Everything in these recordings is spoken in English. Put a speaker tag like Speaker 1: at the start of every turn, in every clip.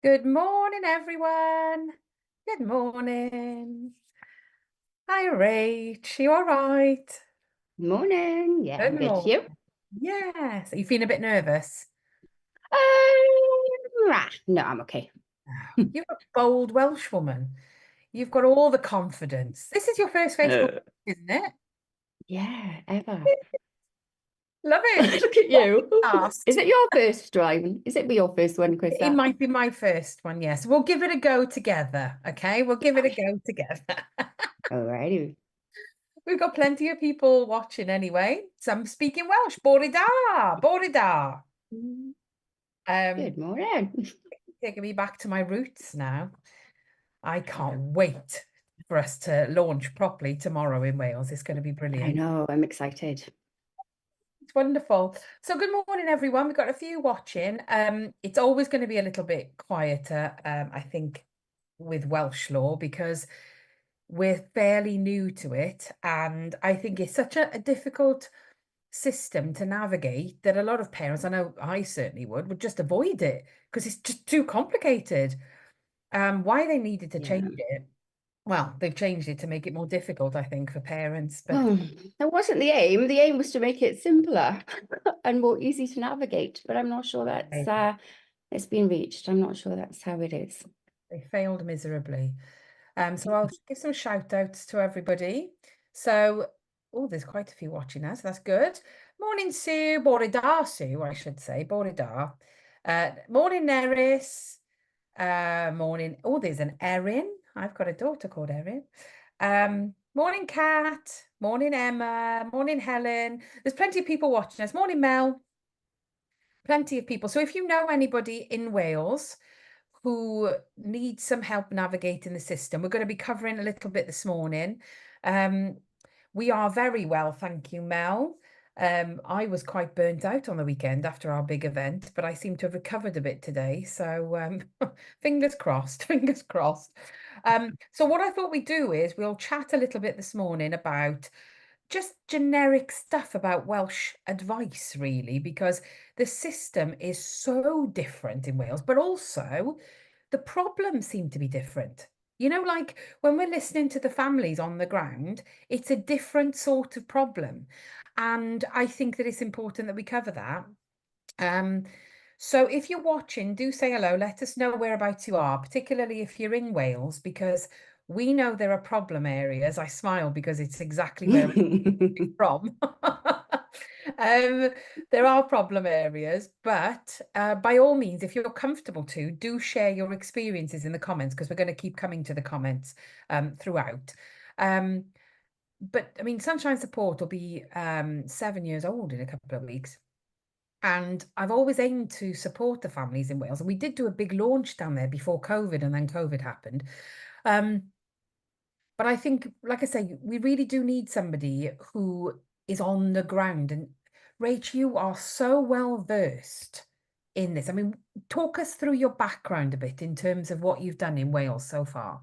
Speaker 1: Good morning, everyone. Good morning. Hi, Rach. You all right?
Speaker 2: Morning. Yeah, I'm
Speaker 1: Good
Speaker 2: good.
Speaker 1: morning.
Speaker 2: You?
Speaker 1: Yes. Are you feeling a bit nervous?
Speaker 2: No, I'm okay.
Speaker 1: You're a bold Welsh woman. You've got all the confidence. This is your first Facebook,
Speaker 2: Uh,
Speaker 1: isn't it?
Speaker 2: yeah, ever.
Speaker 1: Love it.
Speaker 2: Look at you. Is
Speaker 1: Asked.
Speaker 2: it your first driving? Is it your first one, Chris?
Speaker 1: It might be my first one, yes. We'll give it a go together, okay? We'll give it a go together.
Speaker 2: Alrighty.
Speaker 1: We've got plenty of people watching anyway. Some speaking Welsh. Bore da, bore da.
Speaker 2: Good
Speaker 1: Um,
Speaker 2: morning.
Speaker 1: Taking me back to my roots now. I can't wait for us to launch properly tomorrow in Wales. It's going to be
Speaker 2: I
Speaker 1: brilliant.
Speaker 2: know, I'm excited.
Speaker 1: It's wonderful. So good morning, everyone. We've got a few watching. It's always going to be a little bit quieter, I think, with Welsh law because we're fairly new to it. And I think it's such a difficult system to navigate that a lot of parents, I know I certainly would just avoid it because it's just too complicated. Why they needed to
Speaker 2: Yeah.
Speaker 1: change it. Well, they've changed it to make it more difficult, I think, for parents. But
Speaker 2: Oh, that wasn't the aim. The aim was to make it simpler and more easy to navigate, but I'm not sure that's it's been reached. I'm not sure that's how it is.
Speaker 1: they failed miserably. So I'll give some shout outs to everybody. So, oh, there's quite a few watching us. That's good. Morning, Sue. Bore da, Sue, I should say. Bore da. Morning, Neris. Morning. Oh, there's an Erin. I've got a daughter called Erin. Morning, Kat. Morning, Emma. Morning, Helen. There's plenty of people watching us. Morning, Mel. Plenty of people. So if you know anybody in Wales who needs some help navigating the system, we're going to be covering a little bit this morning. Um, we are very well, thank you, Mel. I was quite burnt out on the weekend after our big event, but I seem to have recovered a bit today. So fingers crossed, fingers crossed. So what I thought we'd do is we'll chat a little bit this morning about just generic stuff about Welsh advice, really, because the system is so different in Wales, but also the problems seem to be different. You know, like when we're listening to the families on the ground, it's a different sort of problem. And I think that it's important that we cover that. Um, so if you're watching, do say hello. Let us know whereabouts you are, particularly if you're in Wales, because we know there are problem areas. I smile because it's exactly where from. There are problem areas, but by all means, if you're comfortable to, do share your experiences in the comments because we're going to keep coming to the comments throughout. Um, but I mean, Sunshine Support will be 7 years old in a couple of weeks. And I've always aimed to support the families in Wales. And we did do a big launch down there before COVID, and then COVID happened. Um, but I think, like I say, we really do need somebody who is on the ground. And Rach, you are so well versed in this. I mean, talk us through your background a bit in terms of what you've done in Wales so far.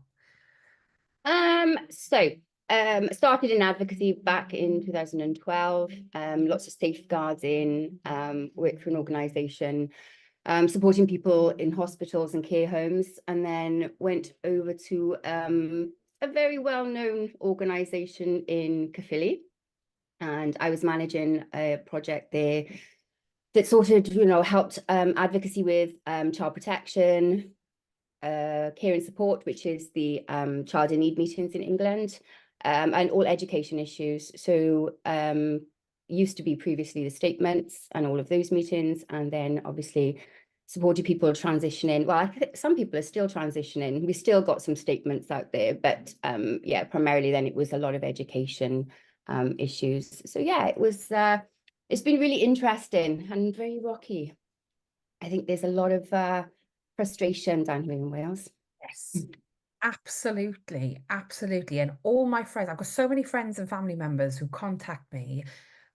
Speaker 2: Started in advocacy back in 2012. Lots of safeguarding, worked for an organisation supporting people in hospitals and care homes, and then went over to a very well-known organisation in Caerphilly, and I was managing a project there that sort of, helped advocacy with child protection, care and support, which is the child in need meetings in England, and all education issues. So used to be previously the statements and all of those meetings, and then obviously supported people transitioning. Well, I think some people are still transitioning. We still got some statements out there, but yeah, primarily then it was a lot of education issues. So yeah, it's been really interesting and very rocky. I think there's a lot of frustration down here in Wales.
Speaker 1: Yes, absolutely, absolutely. And all my friends, I've got so many friends and family members who contact me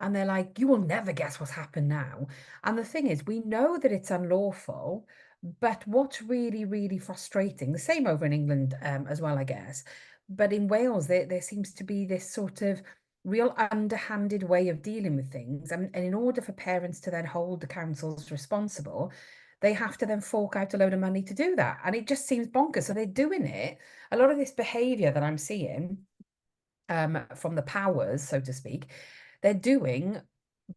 Speaker 1: and they're like, you will never guess what's happened now. And the thing is, we know that it's unlawful, but what's really, really frustrating, the same over in England as well, I guess. But in Wales, there seems to be this sort of real underhanded way of dealing with things. And in order for parents to then hold the councils responsible, they have to then fork out a load of money to do that. And it just seems bonkers. So they're doing it. A lot of this behavior that I'm seeing from the powers, so to speak, they're doing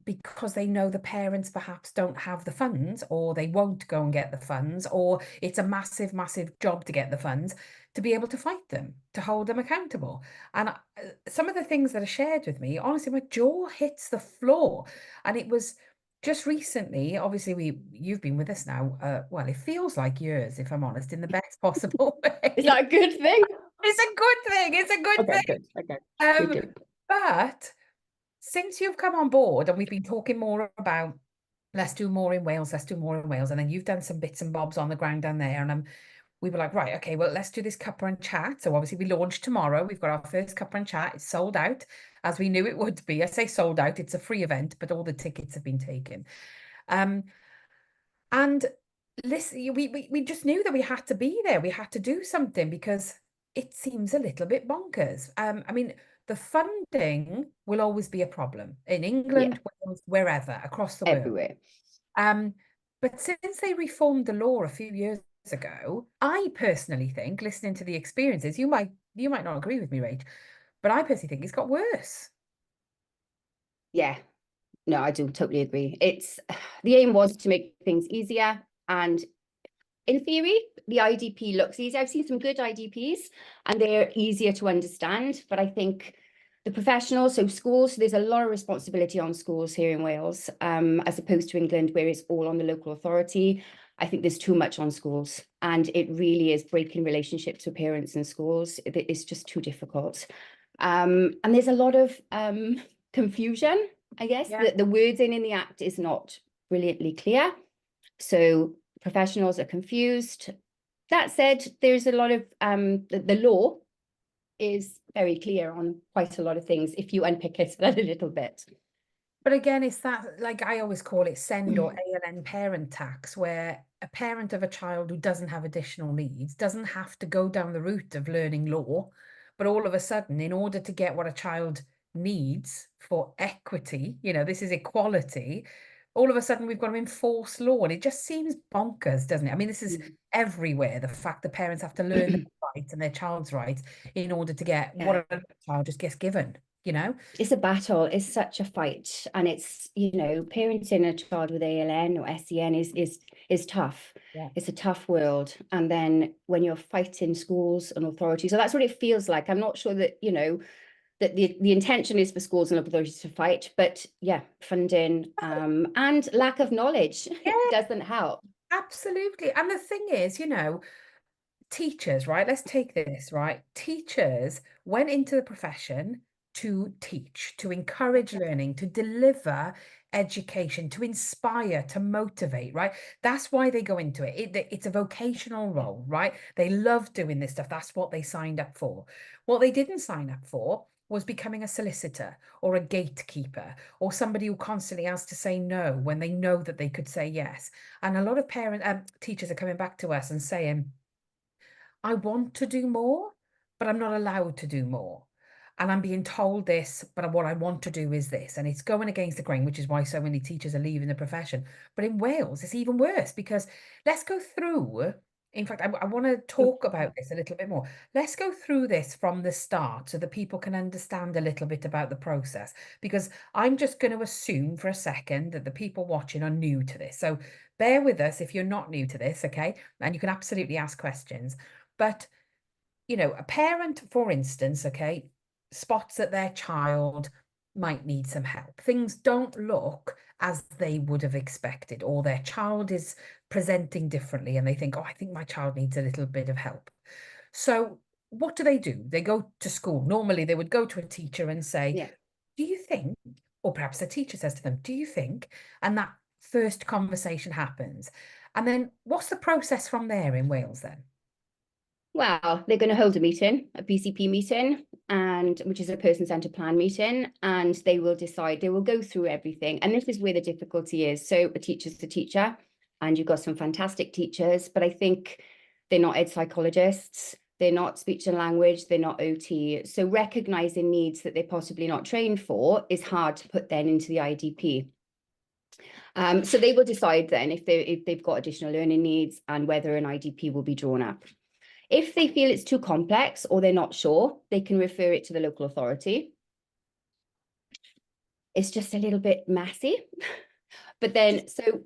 Speaker 1: because they know the parents perhaps don't have the funds, or they won't go and get the funds, or it's a massive, massive job to get the funds to be able to fight them, to hold them accountable. And some of the things that are shared with me, honestly, my jaw hits the floor. And it was just recently, obviously, you've been with us now. Well, it feels like years, if I'm honest, in the best possible way.
Speaker 2: Is that a good thing?
Speaker 1: It's a good thing. It's a good
Speaker 2: Okay,
Speaker 1: thing.
Speaker 2: good. Okay,
Speaker 1: Um,
Speaker 2: good.
Speaker 1: but since you've come on board and we've been talking more about let's do more in Wales, let's do more in Wales, and then you've done some bits and bobs on the ground down there, and we were like, right, okay, well, let's do this cuppa and chat. So obviously we launch tomorrow. We've got our first cuppa and chat. It's sold out, as we knew it would be. I say sold out. It's a free event, but all the tickets have been taken. And listen, we just knew that we had to be there. We had to do something because it seems a little bit bonkers. I mean, the funding will always be a problem in
Speaker 2: Yeah,
Speaker 1: England, Wales, wherever, across the world.
Speaker 2: everywhere.
Speaker 1: But since they reformed the law a few years ago, I personally think, listening to the experiences, you might not agree with me, Rach, but I personally think it's got worse.
Speaker 2: Yeah, no, I do totally agree. It's the aim was to make things easier, and in theory, the IDP looks easy. I've seen some good IDPs and they're easier to understand, but I think the professionals, so schools, so there's a lot of responsibility on schools here in Wales, as opposed to England, where it's all on the local authority. I think there's too much on schools, and it really is breaking relationships with parents and schools. It's just too difficult. And there's a lot of confusion, I guess.
Speaker 1: Yeah.
Speaker 2: The wording in the Act is not brilliantly clear. So professionals are confused. That said, there's a lot of the law is very clear on quite a lot of things if you unpick it a little bit.
Speaker 1: But again, it's that, like I always call it SEND or ALN parent tax, where a parent of a child who doesn't have additional needs doesn't have to go down the route of learning law, but all of a sudden, in order to get what a child needs for equity, this is equality, all of a sudden we've got to enforce law. And it just seems bonkers, doesn't it? I mean, this is everywhere. The fact that parents have to learn their rights and their child's rights in order to get what
Speaker 2: Yeah.
Speaker 1: a child just gets given.
Speaker 2: It's a battle. It's such a fight, and it's parenting a child with ALN or SEN is tough.
Speaker 1: Yeah.
Speaker 2: It's a tough world, and then when you're fighting schools and authorities, so that's what it feels like. I'm not sure that that the intention is for schools and local authorities to fight, but yeah, funding and lack of knowledge doesn't help.
Speaker 1: Absolutely. And the thing is, teachers, right? Let's take this, right? Teachers went into the profession to teach, to encourage learning, to deliver education, to inspire, to motivate, right? That's why they go into it. It's a vocational role, right? They love doing this stuff. That's what they signed up for. What they didn't sign up for was becoming a solicitor or a gatekeeper or somebody who constantly has to say no when they know that they could say yes. And a lot of teachers are coming back to us and saying, I want to do more, but I'm not allowed to do more. And I'm being told this, but what I want to do is this. And it's going against the grain, which is why so many teachers are leaving the profession. But in Wales, it's even worse because let's go through. In fact, I want to talk about this a little bit more. Let's go through this from the start so that people can understand a little bit about the process. Because I'm just going to assume for a second that the people watching are new to this. So bear with us if you're not new to this, okay? And you can absolutely ask questions. But, a parent, for instance, okay, spots that their child might need some help. Things don't look as they would have expected, or their child is presenting differently and they think, oh, I think my child needs a little bit of help. So what do? They go to school. Normally they would go to a teacher and say,
Speaker 2: Yeah.
Speaker 1: do you think, or perhaps the teacher says to them, do you think? And that first conversation happens. And then what's the process from there in Wales then?
Speaker 2: Well, they're going to hold a meeting, a PCP meeting, and which is a person-centered plan meeting, and they will decide, they will go through everything. And this is where the difficulty is. So a teacher's a teacher, and you've got some fantastic teachers, but I think they're not ed psychologists, they're not speech and language, they're not OT. So recognizing needs that they're possibly not trained for is hard to put then into the IDP. So they will decide then if they've got additional learning needs and whether an IDP will be drawn up. If they feel it's too complex or they're not sure, they can refer it to the local authority. It's just a little bit messy. But then, so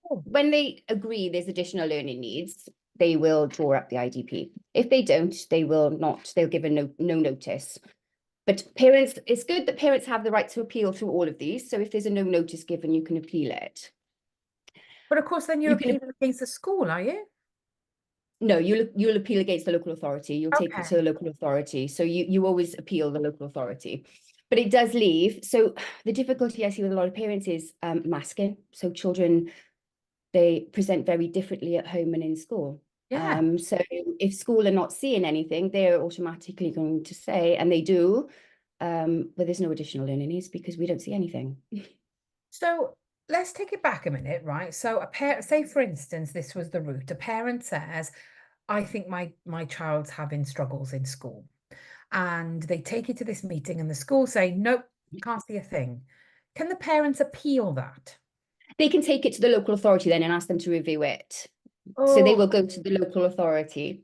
Speaker 2: when they agree there's additional learning needs, they will draw up the IDP. If they don't, they will not, they'll give a no notice. But parents, it's good that parents have the right to appeal through all of these. So if there's a no notice given, you can appeal it.
Speaker 1: But of course, then you're appealing against the school, are you?
Speaker 2: No, you'll appeal against the local authority. You'll take it to the local authority. So you always appeal the local authority. But it does leave. So the difficulty I see with a lot of parents is masking. So children, they present very differently at home and in school.
Speaker 1: Yeah.
Speaker 2: So if school are not seeing anything, they're automatically going to say, and they do, well, there's no additional learning needs because we don't see anything.
Speaker 1: So let's take it back a minute, right? So a parent, say for instance, this was the route. A parent says, I think my child's having struggles in school. And they take it to this meeting and the school say, nope, can't see a thing. Can the parents appeal that?
Speaker 2: They can take it to the local authority then and ask them to review it. So they will go to the local authority.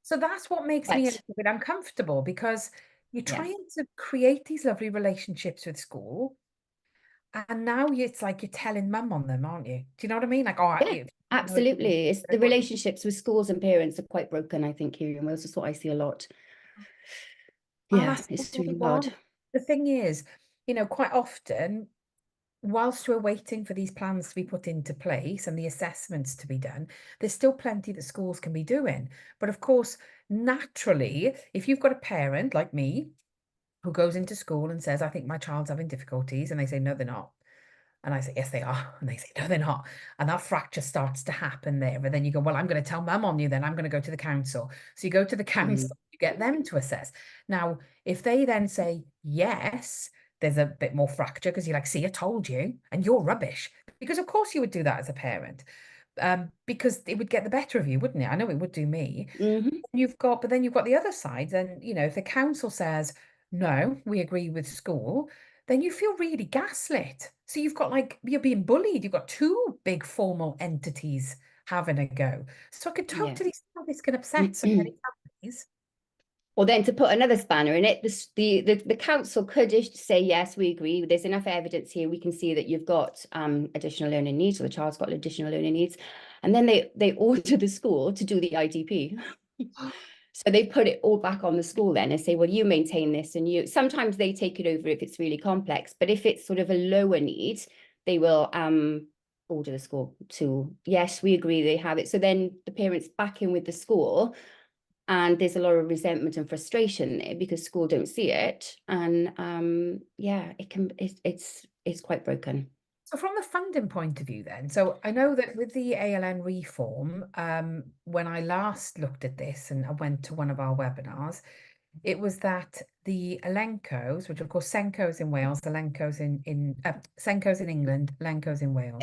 Speaker 1: So that's what makes me a little bit uncomfortable, because you're trying to create these lovely relationships with school. And now it's like you're telling mum on them, aren't you? Do you know what I mean? Like, oh,
Speaker 2: yeah, absolutely. It's the relationships with schools and parents are quite broken, I think, here in Wales. That's what I see a lot. Yeah, it's really hard.
Speaker 1: The thing is, you know, quite often, whilst we're waiting for these plans to be put into place and the assessments to be done, there's still plenty that schools can be doing. But of course, naturally, if you've got a parent like me who goes into school and says, I think my child's having difficulties, and they say, no, they're not. And I say, yes, they are. And they say, no, they're not. And that fracture starts to happen there. But then you go, well, I'm going to tell mum on you, then I'm going to go to the council. So you go to the council, you get them to assess. Now, if they then say, yes, there's a bit more fracture, because you're like, see, I told you, and you're rubbish. Because of course you would do that as a parent, because it would get the better of you, wouldn't it? I know it would do me. But then you've got the other side. Then, you know, if the council says, no, we agree with school, then you feel really gaslit. So you've got, like, you're being bullied. You've got two big formal entities having a go. So I could totally see how this can upset so many families.
Speaker 2: Or then to put another spanner in it, the council could say, yes, we agree. There's enough evidence here. We can see that you've got additional learning needs, or the child's got additional learning needs. And then they order the school to do the IDP. So they put it all back on the school then and say, well, you maintain this, and you, sometimes they take it over if it's really complex, but if it's sort of a lower need, they will order the school to, yes, we agree, they have it. So then the parents back in with the school, and there's a lot of resentment and frustration there because school don't see it. And yeah, it's quite broken.
Speaker 1: So from the funding point of view then, so I know that with the ALN reform, when I last looked at this and I went to one of our webinars, it was that the Elencos, which of course Senco's in Wales, Elencos in Senco's in England, Elencos in Wales,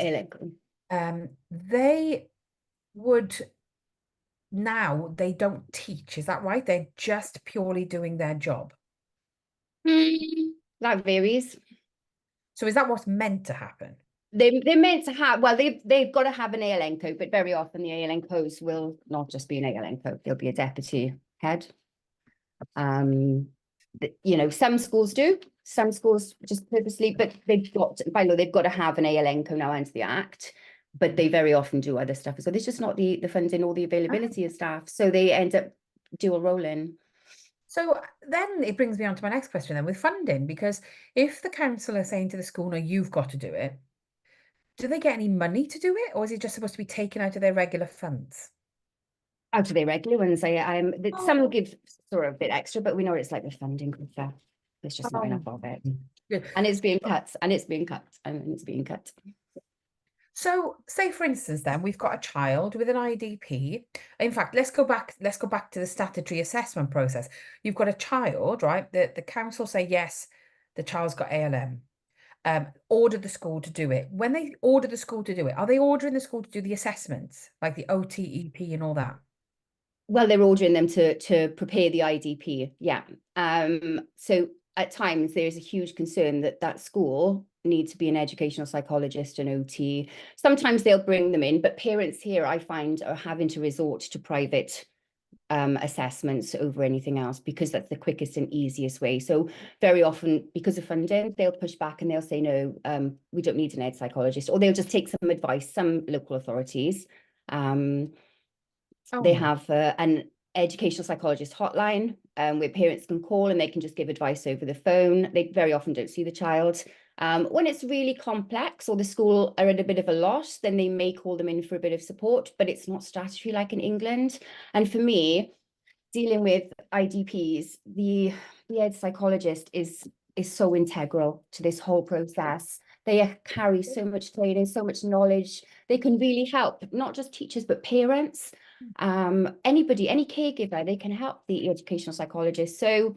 Speaker 1: they would, now they don't teach, is that right? They're just purely doing their job.
Speaker 2: That varies.
Speaker 1: So is that what's meant to happen?
Speaker 2: They're meant to have, well, they've got to have an ALN, but very often the ALNs will not just be an ALN, they'll be a deputy head. You know, some schools do, some schools just purposely, but they've got, by law, they've got to have an ALN now under the Act, but they very often do other stuff. So there's just not the funding or the availability of staff. So they end up dual rolling.
Speaker 1: So then it brings me on to my next question then with funding, because if the council are saying to the school, no, you've got to do it, do they get any money to do it, or is it just supposed to be taken out of their regular funds?
Speaker 2: Out of their regular ones. Some will give sort of a bit extra, but we know what it's like with funding. There's just not enough of it. And it's being cut, and it's being cut, and it's being cut.
Speaker 1: So say, for instance, then we've got a child with an IDP. In fact, let's go back to the statutory assessment process. You've got a child, right? The council say, yes, the child's got ALM. Order the school to do it. When they order the school to do it, are they ordering the school to do the assessments, like the OTEP and all that?
Speaker 2: Well, they're ordering them to prepare the IDP, yeah. So at times there is a huge concern that that school needs to be an educational psychologist and OT. Sometimes they'll bring them in, but parents here I find are having to resort to private assessments over anything else because that's the quickest and easiest way. So very often, because of funding, they'll push back and they'll say, no, we don't need an ed psychologist, or they'll just take some advice. Some local authorities, they have an educational psychologist hotline where parents can call and they can just give advice over the phone. They very often don't see the child. When it's really complex or the school are at a bit of a loss, then they may call them in for a bit of support, but it's not statutory like in England. And for me, dealing with IDPs, the ed psychologist is so integral to this whole process. They carry so much training, so much knowledge. They can really help, not just teachers, but parents. Anybody, any caregiver, they can help the educational psychologist. So,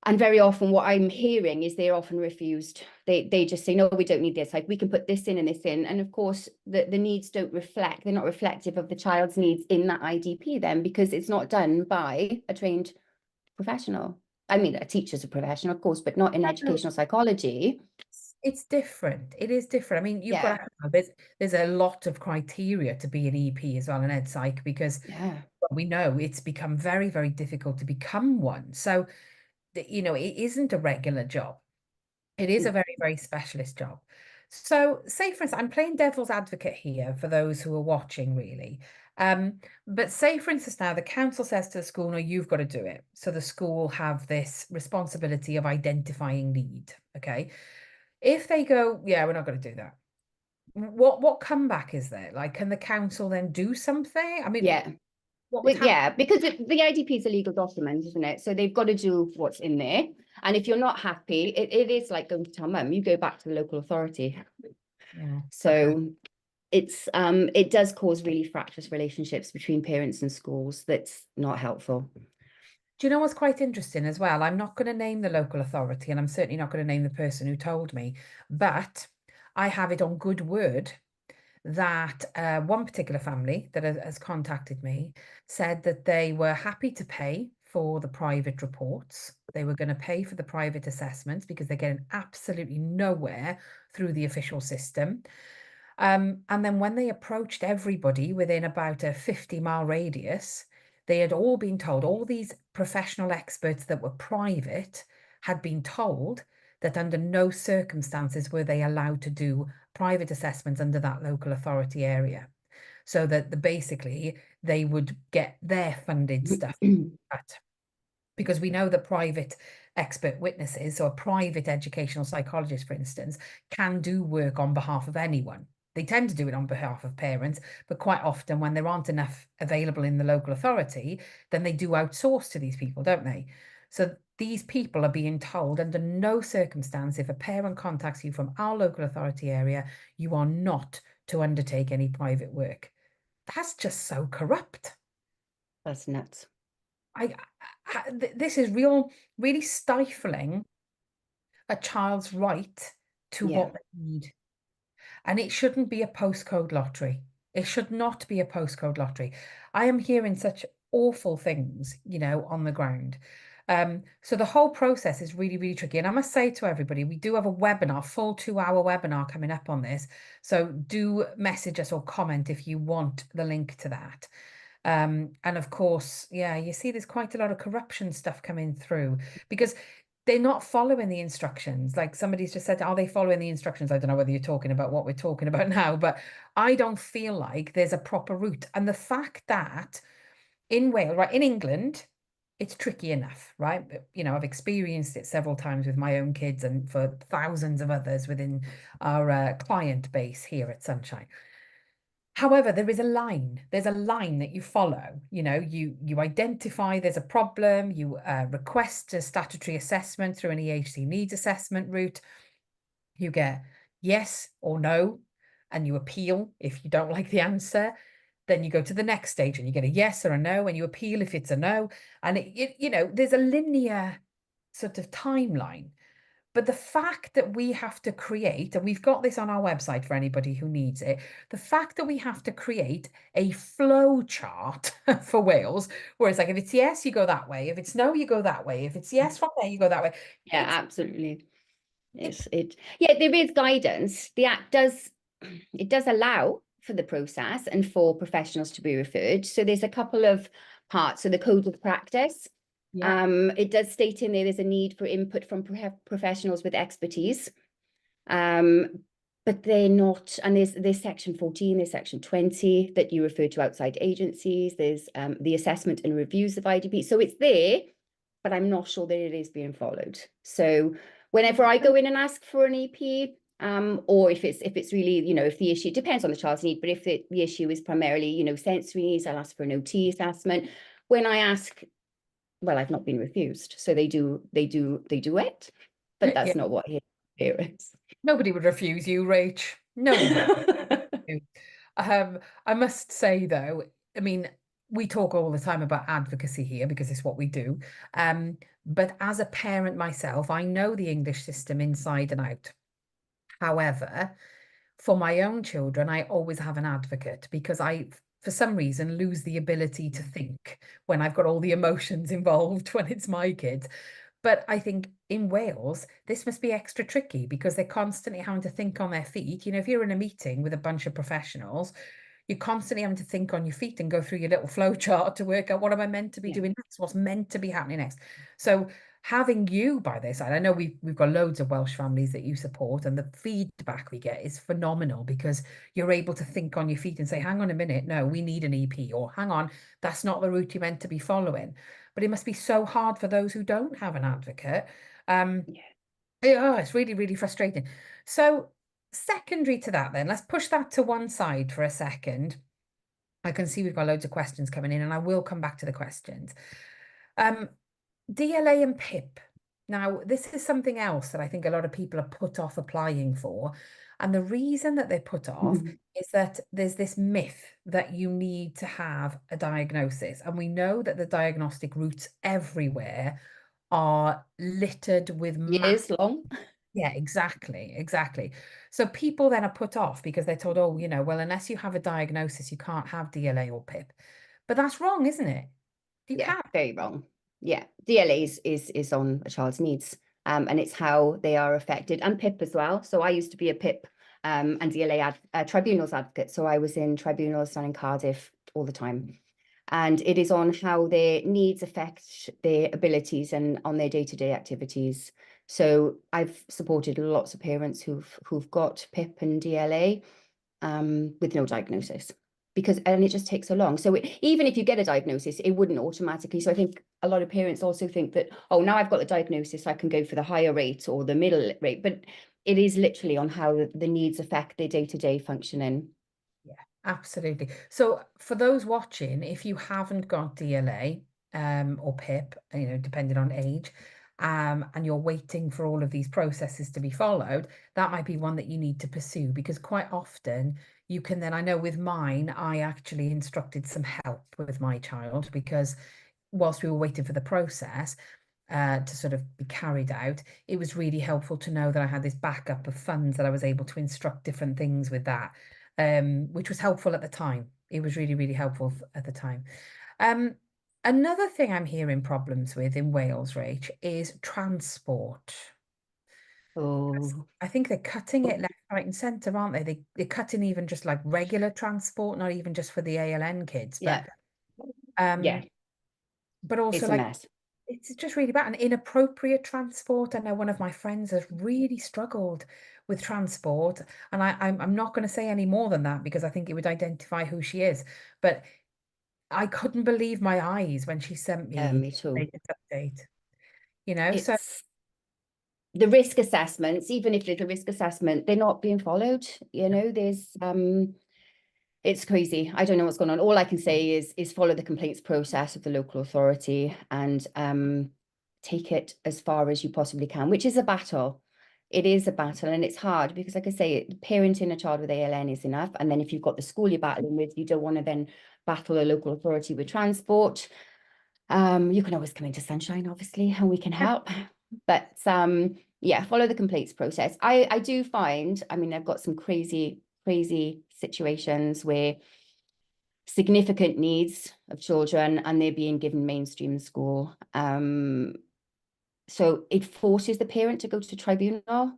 Speaker 2: and very often what I'm hearing is they're often refused. They just say, no, we don't need this. Like, we can put this in and this in. And of course, the needs don't reflect, they're not reflective of the child's needs in that IDP then, because it's not done by a trained professional. I mean, a teacher's a professional, of course, but not in educational psychology.
Speaker 1: It's different. It is different. I mean, you've got there's a lot of criteria to be an EP as well, an ed psych, because we know it's become very, very difficult to become one. So, you know, it isn't a regular job. It is a very, very specialist job. So, say for instance, I'm playing devil's advocate here for those who are watching, really. But say for instance, now the council says to the school, no, you've got to do it. So the school have this responsibility of identifying need. Okay. If they go, yeah, we're not going to do that. What comeback is there? Like, can the council then do something? I mean, what would happen?
Speaker 2: Because the IDP is a legal document, isn't it? So they've got to do what's in there. And if you're not happy, it is like going to tell mum, you go back to the local authority.
Speaker 1: Yeah.
Speaker 2: So it's it does cause really fractious relationships between parents and schools. That's not helpful.
Speaker 1: Do you know what's quite interesting as well? I'm not going to name the local authority, and I'm certainly not going to name the person who told me, but I have it on good word that one particular family that has contacted me said that they were happy to pay for the private reports. They were going to pay for the private assessments because they're getting absolutely nowhere through the official system. And then when they approached everybody within about a 50-mile radius, they had all been told, all these professional experts that were private had been told that under no circumstances were they allowed to do private assessments under that local authority area. So that basically they would get their funded stuff. Because we know that private expert witnesses or private educational psychologists, for instance, can do work on behalf of anyone. They tend to do it on behalf of parents, but quite often when there aren't enough available in the local authority, then they do outsource to these people, don't they? So these people are being told under no circumstance, if a parent contacts you from our local authority area, you are not to undertake any private work. That's just so corrupt.
Speaker 2: That's nuts.
Speaker 1: This is really stifling a child's right to what they need. And it shouldn't be a postcode lottery. It should not be a postcode lottery. I am hearing such awful things, you know, on the ground. So the whole process is really, really tricky. And I must say to everybody, we do have a webinar, full 2-hour webinar coming up on this. So do message us or comment if you want the link to that. And of course, yeah, you see there's quite a lot of corruption stuff coming through because they're not following the instructions. Like somebody's just said, are they following the instructions? I don't know whether you're talking about what we're talking about now, but I don't feel like there's a proper route. And the fact that in Wales, right, in England, it's tricky enough, right? But, you know, I've experienced it several times with my own kids and for thousands of others within our client base here at Sunshine. However, there is a line. There's a line that you follow. You know, you identify there's a problem. You request a statutory assessment through an EHC needs assessment route. You get yes or no, and you appeal if you don't like the answer. Then you go to the next stage and you get a yes or a no, and you appeal if it's a no. And you know, there's a linear sort of timeline. But the fact that we have to create, and we've got this on our website for anybody who needs it, the fact that we have to create a flow chart for Wales, where it's like, if it's yes, you go that way. If it's no, you go that way. If it's yes from there, you go that way.
Speaker 2: Yeah,
Speaker 1: It's
Speaker 2: absolutely. Yeah, there is guidance. The Act does, it does allow for the process and for professionals to be referred. So there's a couple of parts. So the code of practice,
Speaker 1: yeah,
Speaker 2: it does state in there's a need for input from professionals with expertise. But they're not, and there's section 14, there's section 20 that you refer to outside agencies. There's the assessment and reviews of IDP. So it's there, but I'm not sure that it is being followed. So whenever I go in and ask for an EP, or if it's really, you know, if the issue depends on the child's need, but if the issue is primarily, you know, sensory needs, I'll ask for an OT assessment. When I ask, well, I've not been refused, so they do it, but
Speaker 1: yeah.
Speaker 2: that's not what here is.
Speaker 1: Nobody would refuse you, Rach. Nobody. I must say though, I mean, we talk all the time about advocacy here because it's what we do. But as a parent myself, I know the English system inside and out. However, for my own children, I always have an advocate because I, for some reason, lose the ability to think when I've got all the emotions involved when it's my kids. But I think in Wales, this must be extra tricky because they're constantly having to think on their feet. You know, if you're in a meeting with a bunch of professionals, you're constantly having to think on your feet and go through your little flow chart to work out what am I meant to be doing next? What's meant to be happening next? So having you by their side, I know we've got loads of Welsh families that you support, and the feedback we get is phenomenal because you're able to think on your feet and say, hang on a minute, no, we need an EP, or hang on, that's not the route you're meant to be following. But it must be so hard for those who don't have an advocate. It's really, really frustrating. So secondary to that, then, let's push that to one side for a second. I can see we've got loads of questions coming in, and I will come back to the questions. DLA and PIP. Now, this is something else that I think a lot of people are put off applying for. And the reason that they're put off is that there's this myth that you need to have a diagnosis. And we know that the diagnostic routes everywhere are littered with
Speaker 2: Years long.
Speaker 1: yeah, exactly, exactly. So people then are put off because they're told, oh, you know, well, unless you have a diagnosis, you can't have DLA or PIP. But that's wrong, isn't it? You
Speaker 2: Yeah,
Speaker 1: can.
Speaker 2: very wrong. Yeah, DLA is on a child's needs, and it's how they are affected, and PIP as well. So I used to be a PIP and DLA tribunals advocate. So I was in tribunals down in Cardiff all the time. And it is on how their needs affect their abilities and on their day-to-day activities. So I've supported lots of parents who've got PIP and DLA with no diagnosis, and it just takes so long. So even if you get a diagnosis, it wouldn't automatically. So I think a lot of parents also think that, oh, now I've got the diagnosis, I can go for the higher rate or the middle rate. But it is literally on how the needs affect their day-to-day functioning.
Speaker 1: Yeah, absolutely. So for those watching, if you haven't got DLA or PIP, you know, depending on age, and you're waiting for all of these processes to be followed, that might be one that you need to pursue because quite often you can then, I know with mine, I actually instructed some help with my child because whilst we were waiting for the process to sort of be carried out, it was really helpful to know that I had this backup of funds that I was able to instruct different things with that, which was helpful at the time. It was really, really helpful at the time. Another thing I'm hearing problems with in Wales, Rach, is transport.
Speaker 2: Oh,
Speaker 1: I think they're cutting it left, right, and centre, aren't they? They're cutting even just like regular transport, not even just for the ALN kids,
Speaker 2: yeah, yeah,
Speaker 1: but also
Speaker 2: it's a
Speaker 1: like
Speaker 2: mess.
Speaker 1: it's just really bad. And inappropriate transport. I know one of my friends has really struggled with transport, and I'm not going to say any more than that because I think it would identify who she is. But I couldn't believe my eyes when she sent me
Speaker 2: Me
Speaker 1: the
Speaker 2: too.
Speaker 1: latest update. You know, so
Speaker 2: It's the risk assessments, even if there's a risk assessment, they're not being followed. You know, there's it's crazy. I don't know what's going on. All I can say is follow the complaints process of the local authority and take it as far as you possibly can, which is a battle. It is a battle and it's hard because, like I say, parenting a child with ALN is enough. And then if you've got the school you're battling with, you don't want to then battle a local authority with transport. You can always come into Sunshine, obviously, and we can help. But yeah, follow the complaints process. I do find, I mean, I've got some crazy situations where significant needs of children and they're being given mainstream school. So it forces the parent to go to tribunal,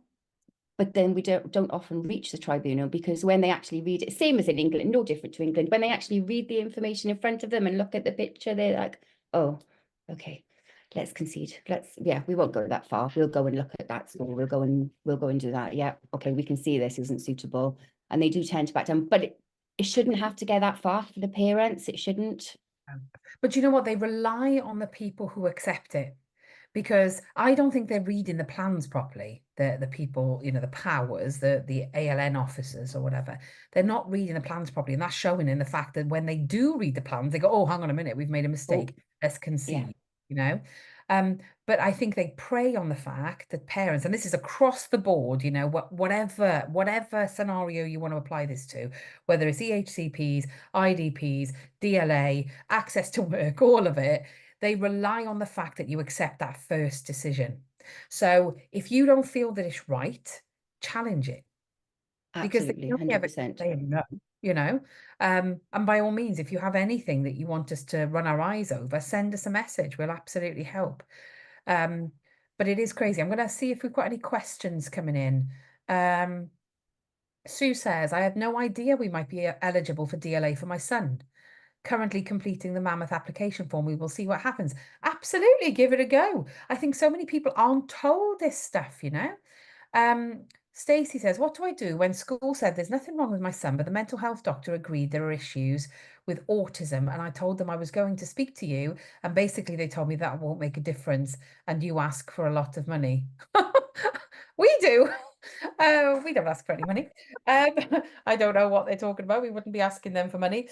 Speaker 2: but then we don't often reach the tribunal, because when they actually read it, same as in England, no different to England, when they actually read the information in front of them and look at the picture, they're like, oh, okay, let's concede. Yeah, we won't go that far. We'll go and look at that school. We'll go and do that. Yeah, okay, we can see this isn't suitable. And they do tend to back down, but it shouldn't have to get that far for the parents. It shouldn't.
Speaker 1: But you know what? They rely on the people who accept it, because I don't think they're reading the plans properly. The people, you know, the powers, the ALN officers or whatever, they're not reading the plans properly, and that's showing in the fact that when they do read the plans, they go, "Oh, hang on a minute, we've made a
Speaker 2: Oh,
Speaker 1: mistake. Let's
Speaker 2: yeah,
Speaker 1: concede." You know. But I think they prey on the fact that parents, and this is across the board, you know, whatever scenario you want to apply this to, whether it's EHCPs, IDPs, DLA, access to work, all of it, they rely on the fact that you accept that first decision. So if you don't feel that it's right, challenge it, because they
Speaker 2: absolutely,
Speaker 1: can only ever
Speaker 2: 100%.
Speaker 1: say no, you know. And by all means, if you have anything that you want us to run our eyes over, send us a message. We'll absolutely help. Um, but it is crazy. I'm going to see if we've got any questions coming in. Sue says, I had no idea we might be eligible for DLA for my son. Currently completing the Mammoth application form. We will see what happens. Absolutely, give it a go. I think so many people aren't told this stuff, you know. Stacey says, what do I do when school said there's nothing wrong with my son, but the mental health doctor agreed there are issues with autism, and I told them I was going to speak to you, and basically they told me that won't make a difference, and you ask for a lot of money. We do. We don't ask for any money. I don't know what they're talking about. We wouldn't be asking them for money.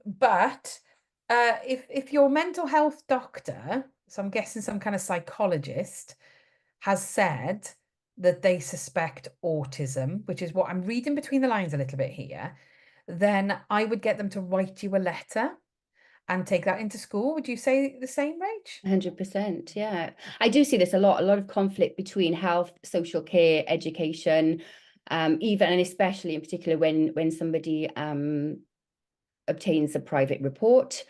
Speaker 1: But if your mental health doctor, so I'm guessing some kind of psychologist, has said that they suspect autism, which is what I'm reading between the lines a little bit here, then I would get them to write you a letter and take that into school. Would you say the same, Rach?
Speaker 2: 100%, yeah. I do see this a lot of conflict between health, social care, education, even and especially in particular when somebody obtains a private report.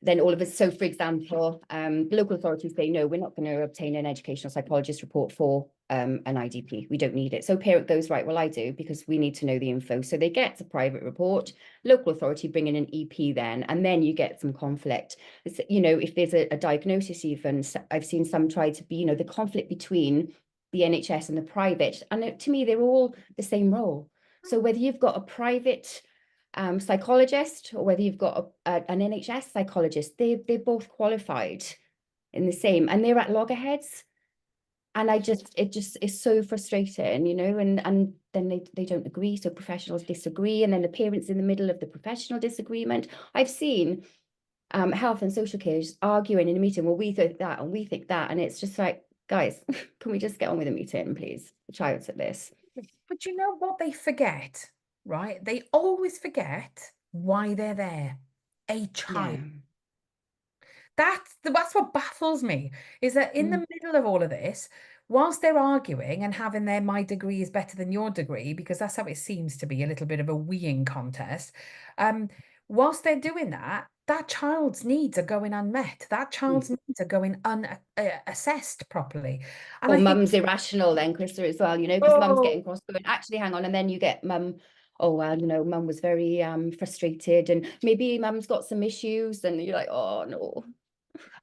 Speaker 2: Then all of us, so for example, the local authorities say, no, we're not going to obtain an educational psychologist report for an IDP. We don't need it. So parent goes, right, well, I do, because we need to know the info. So they get a private report, local authority bring in an EP then, and then you get some conflict. It's, you know, if there's a diagnosis even, I've seen some try to be, you know, the conflict between the NHS and the private. And to me, they're all the same role. So whether you've got a private psychologist or whether you've got an NHS psychologist, they're both qualified in the same, and they're at loggerheads. And it just is so frustrating, you know, and then they don't agree, so professionals disagree, and then the parents in the middle of the professional disagreement. I've seen health and social care just arguing in a meeting, well, we think that and we think that, and it's just like, guys, can we just get on with the meeting, please? The child's at this.
Speaker 1: But you know what they forget, right? They always forget why they're there. A
Speaker 2: Yeah.
Speaker 1: child. That's what baffles me, is that in the middle of all of this, whilst they're arguing and having their my degree is better than your degree, because that's how it seems to be, a little bit of a weeing contest, um, whilst they're doing that, that child's needs are going unmet. That child's needs are going unassessed properly. And
Speaker 2: Or
Speaker 1: I think,
Speaker 2: mum's irrational then, Krista, as well, you know, because mum's
Speaker 1: oh,
Speaker 2: getting cross going, actually, hang on. And then you get mum, oh, well, you know, mum was very frustrated and maybe mum's got some issues. And you're like, oh, no,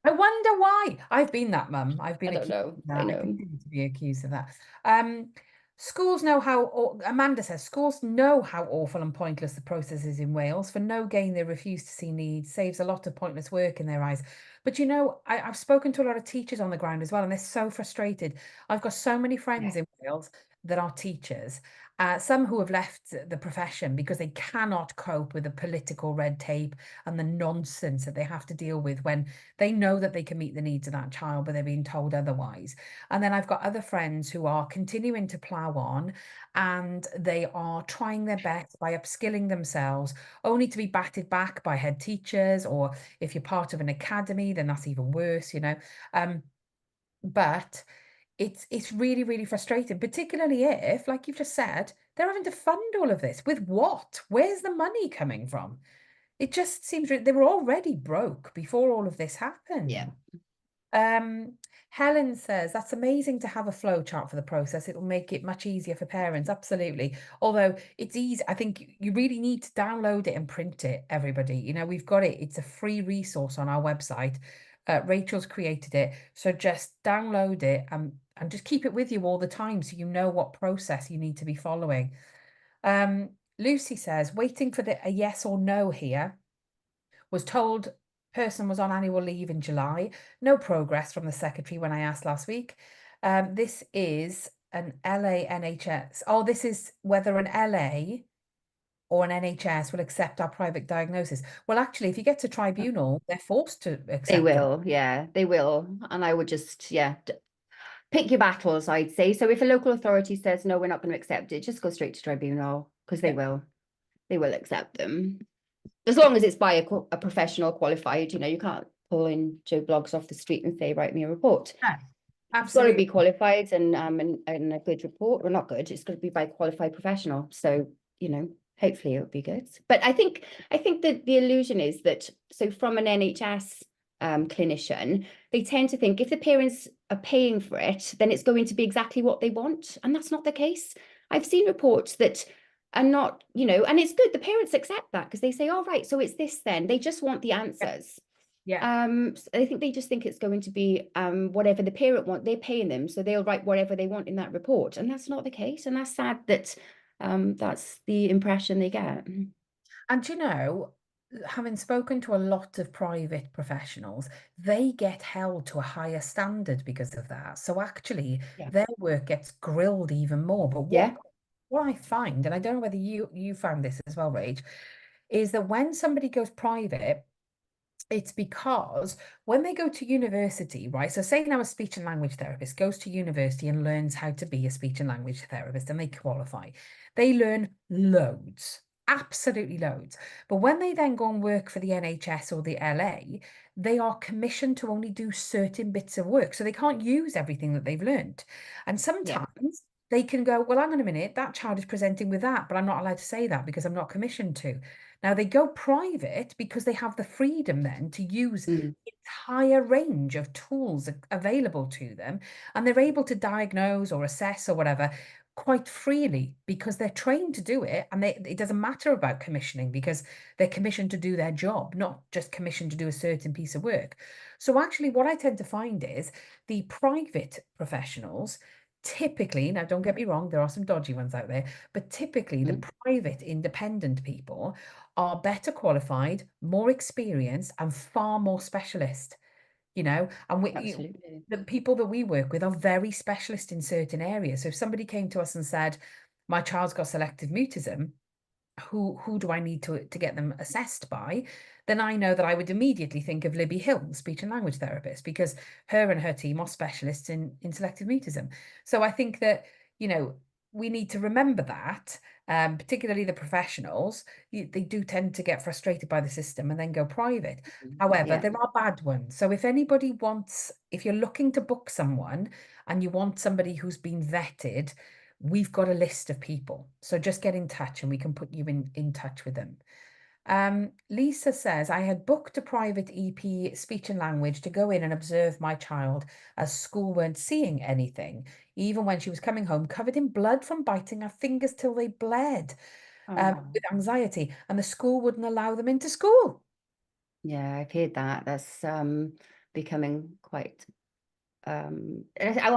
Speaker 1: I wonder why. I've been that mum. I've
Speaker 2: I
Speaker 1: been
Speaker 2: don't
Speaker 1: accused
Speaker 2: know.
Speaker 1: of
Speaker 2: I
Speaker 1: that. I
Speaker 2: know.
Speaker 1: continue to be accused of that. Um, schools know how, Amanda says, schools know how awful and pointless the process is in Wales. For no gain, they refuse to see needs, saves a lot of pointless work in their eyes. But you know, I've spoken to a lot of teachers on the ground as well, and they're so frustrated. I've got so many
Speaker 2: Yeah.
Speaker 1: friends in Wales that are teachers, some who have left the profession because they cannot cope with the political red tape and the nonsense that they have to deal with when they know that they can meet the needs of that child, but they're being told otherwise. And then I've got other friends who are continuing to plow on, and they are trying their best by upskilling themselves, only to be batted back by head teachers, or if you're part of an academy, then that's even worse, you know. But it's really, really frustrating, particularly if, like you've just said, they're having to fund all of this. With what? Where's the money coming from? It just seems they were already broke before all of this happened.
Speaker 2: Yeah.
Speaker 1: Um, Helen says that's amazing to have a flow chart for the process. It'll make it much easier for parents. Absolutely. Although it's easy, I think you really need to download it and print it, everybody. You know, we've got it. It's a free resource on our website. Rachel's created it. So just download it and just keep it with you all the time so you know what process you need to be following. Lucy says, waiting for a yes or no here. Was told person was on annual leave in July. No progress from the secretary when I asked last week. This is an LA NHS. Oh, this is whether an LA or an NHS will accept our private diagnosis. Well, actually, if you get to tribunal, they're forced to
Speaker 2: They
Speaker 1: accept them.
Speaker 2: will, yeah, they will. And I would just, yeah, pick your battles, I'd say. So if a local authority says, no, we're not going to accept it, just go straight to tribunal, because they
Speaker 1: Yeah.
Speaker 2: will accept them. As long as it's by a professional qualified, you can't pull in Joe Blogs off the street and say, write me a report.
Speaker 1: Yeah,
Speaker 2: It's got to be
Speaker 1: absolutely.
Speaker 2: qualified and a good report, or not good. It's got to be by a qualified professional. So, hopefully it'll be good. But I think that the illusion is that, so from an NHS clinician, they tend to think if the parents are paying for it, then it's going to be exactly what they want. And that's not the case. I've seen reports that are not, and it's good. The parents accept that because they say, all right, so it's this then. They just want the answers.
Speaker 1: Yeah.
Speaker 2: I think they just think it's going to be whatever the parent want. They're paying them, so they'll write whatever they want in that report, and that's not the case. And that's sad that that's the impression they get.
Speaker 1: And having spoken to a lot of private professionals, they get held to a higher standard because of that. So actually,
Speaker 2: Yeah.
Speaker 1: their work gets grilled even more. But
Speaker 2: Yeah.
Speaker 1: what I find, and I don't know whether you found this as well, Rach, is that when somebody goes private, it's because when they go to university, right? So say now a speech and language therapist goes to university and learns how to be a speech and language therapist and they qualify. They learn loads, absolutely loads. But when they then go and work for the NHS or the LA, they are commissioned to only do certain bits of work. So they can't use everything that they've learned. And
Speaker 2: Yeah.
Speaker 1: sometimes they can go, well, hang on a minute, that child is presenting with that, but I'm not allowed to say that because I'm not commissioned to. Now they go private because they have the freedom then to use
Speaker 2: Mm.
Speaker 1: the entire range of tools available to them, and they're able to diagnose or assess or whatever quite freely because they're trained to do it, and it doesn't matter about commissioning because they're commissioned to do their job, not just commissioned to do a certain piece of work. So actually what I tend to find is the private professionals typically, now don't get me wrong, there are some dodgy ones out there, but typically the private independent people are better qualified, more experienced, and far more specialist, and
Speaker 2: Absolutely.
Speaker 1: the people that we work with are very specialist in certain areas. So if somebody came to us and said, my child's got selective mutism, who do I need to get them assessed by? Then I know that I would immediately think of Libby Hill, speech and language therapist, because her and her team are specialists in selective mutism. So I think that, we need to remember that, particularly the professionals, they do tend to get frustrated by the system and then go private. However,
Speaker 2: Yeah.
Speaker 1: there are bad ones. So if you're looking to book someone and you want somebody who's been vetted, we've got a list of people. So just get in touch and we can put you in touch with them. Lisa says, I had booked a private EP speech and language to go in and observe my child as school weren't seeing anything, even when she was coming home covered in blood from biting her fingers till they bled, with anxiety, and the school wouldn't allow them into school.
Speaker 2: Yeah, I've heard that. That's becoming quite I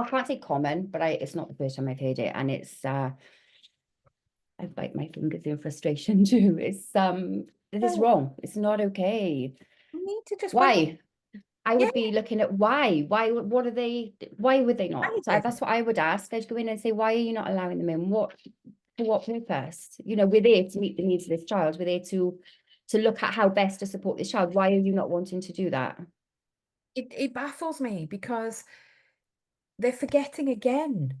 Speaker 2: can't say common, but it's not the first time I've heard it, and it's I bite my fingers in frustration too. It is
Speaker 1: Oh,
Speaker 2: wrong. It's not okay.
Speaker 1: you need to just when
Speaker 2: Why? I
Speaker 1: yeah,
Speaker 2: would be looking at why. What are they? Why would they not?
Speaker 1: validate.
Speaker 2: That's what I would ask. I'd go in and say, why are you not allowing them in? For what purpose? We're there to meet the needs of this child. We're there to look at how best to support this child. Why are you not wanting to do that?
Speaker 1: It baffles me because they're forgetting again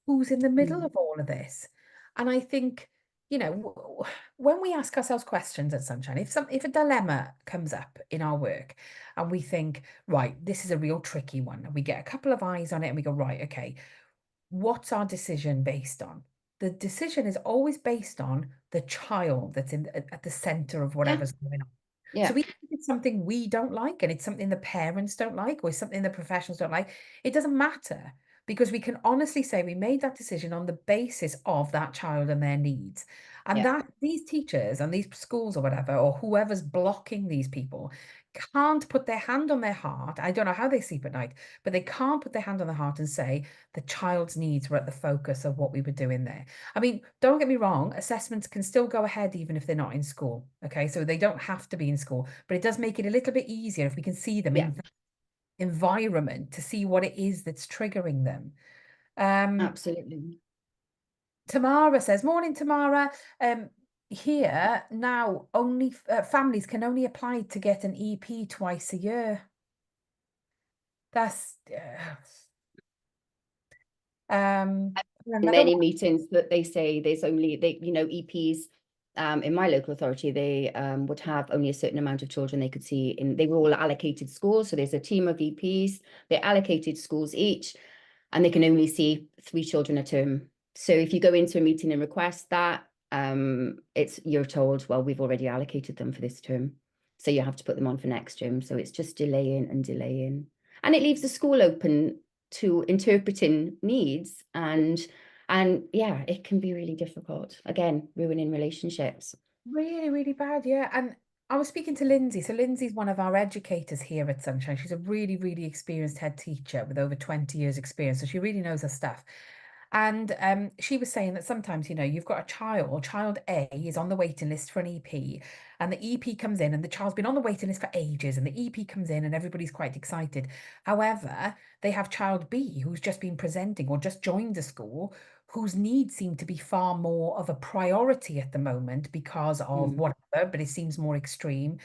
Speaker 1: who's in the middle
Speaker 2: Mm.
Speaker 1: of all of this. And I think, you know, when we ask ourselves questions at Sunshine, if a dilemma comes up in our work and we think, right, this is a real tricky one, and we get a couple of eyes on it and we go, right, okay, what's our decision based on? The decision is always based on the child that's at the center of
Speaker 2: Yeah,
Speaker 1: whatever's going on.
Speaker 2: yeah,
Speaker 1: So even if it's something we don't like and it's something the parents don't like or it's something the professionals don't like, it doesn't matter because we can honestly say we made that decision on the basis of that child and their needs. And
Speaker 2: yeah,
Speaker 1: that these teachers and these schools or whatever, or whoever's blocking these people, can't put their hand on their heart. I don't know how they sleep at night, but they can't put their hand on their heart and say the child's needs were at the focus of what we were doing there. I mean, don't get me wrong, assessments can still go ahead even if they're not in school. Okay, so they don't have to be in school, but it does make it a little bit easier if we can see them
Speaker 2: yeah,
Speaker 1: in that environment to see what it is that's triggering them. Um,
Speaker 2: absolutely.
Speaker 1: Tamara says, morning, Tamara. Here now, only families can only apply to get an EP twice a year. That's another
Speaker 2: Many
Speaker 1: one.
Speaker 2: meetings that they say there's only EPs in my local authority, they would have only a certain amount of children they could see in. They were all allocated schools, so there's a team of EPs. They're allocated schools each, and they can only see 3 children a term. So if you go into a meeting and request that, you're told, well, we've already allocated them for this term, so you have to put them on for next term. So it's just delaying and delaying, and it leaves the school open to interpreting needs, and yeah, it can be really difficult, again ruining relationships.
Speaker 1: Really, really bad, yeah. And I was speaking to Lindsay. So Lindsay's one of our educators here at Sunshine. She's a really, really experienced head teacher with over 20 years experience. So she really knows her stuff. And she was saying that sometimes, you've got child A is on the waiting list for an EP, and the EP comes in, and the child's been on the waiting list for ages, and the EP comes in, and everybody's quite excited. However, they have child B who's just been presenting or just joined the school, whose needs seem to be far more of a priority at the moment because of
Speaker 2: Mm.
Speaker 1: whatever, but it seems more extreme.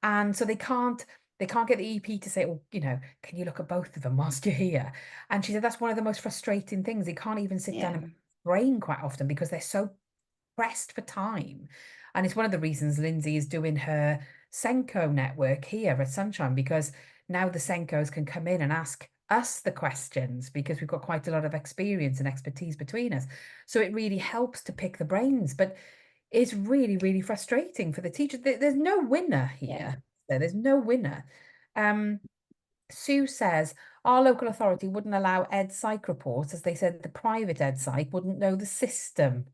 Speaker 1: And so they can't get the EP to say, oh, can you look at both of them whilst you're here? And she said that's one of the most frustrating things. They can't even sit down
Speaker 2: Yeah,
Speaker 1: and brain quite often because they're so pressed for time. And it's one of the reasons Lindsay is doing her Senko network here at Sunshine, because now the Senkos can come in and ask us the questions because we've got quite a lot of experience and expertise between us. So it really helps to pick the brains, but it's really, really frustrating for the teacher. There's no winner
Speaker 2: yeah.
Speaker 1: here. There's no winner. Um, Sue says our local authority wouldn't allow ed psych reports as they said the private ed psych wouldn't know the system.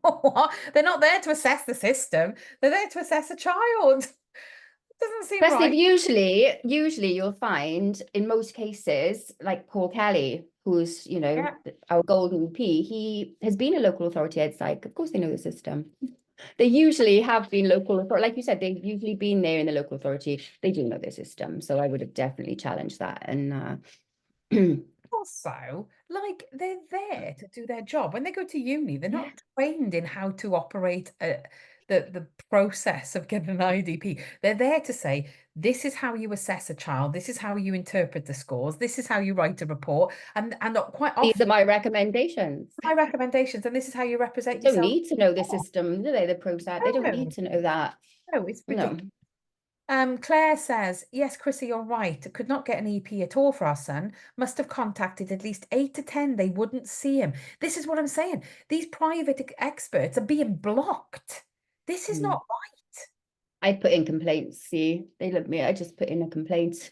Speaker 1: What? They're not there to assess the system. They're there to assess a child. Doesn't seem
Speaker 2: Especially
Speaker 1: right.
Speaker 2: usually you'll find in most cases, like Paul Kelly, who's,
Speaker 1: Yeah.
Speaker 2: our golden EP, he has been a local authority ed psych. Of course they know the system. They usually have been local authority, like you said, they've usually been there in the local authority. They do know their system. So I would have definitely challenged that. And
Speaker 1: Also, like they're there to do their job. When they go to uni, they're not trained in how to operate the process of getting an IDP. They're there to say, this is how you assess a child, this is how you interpret the scores, this is how you write a report, and quite
Speaker 2: these
Speaker 1: often
Speaker 2: are my recommendations.
Speaker 1: my recommendations, and this is how you
Speaker 2: They
Speaker 1: represent
Speaker 2: don't
Speaker 1: yourself.
Speaker 2: need to know the
Speaker 1: Oh,
Speaker 2: system, do they? The process. They don't need
Speaker 1: no,
Speaker 2: to know that.
Speaker 1: no, it's
Speaker 2: No.
Speaker 1: ridiculous. Claire says, yes, Chrissy, you're right. Could not get an EP at all for our son. Must have contacted at least 8 to 10. They wouldn't see him. This is what I'm saying. These private experts are being blocked. This is
Speaker 2: Mm.
Speaker 1: not right.
Speaker 2: I put in complaints. See, they love me. I just put in a complaint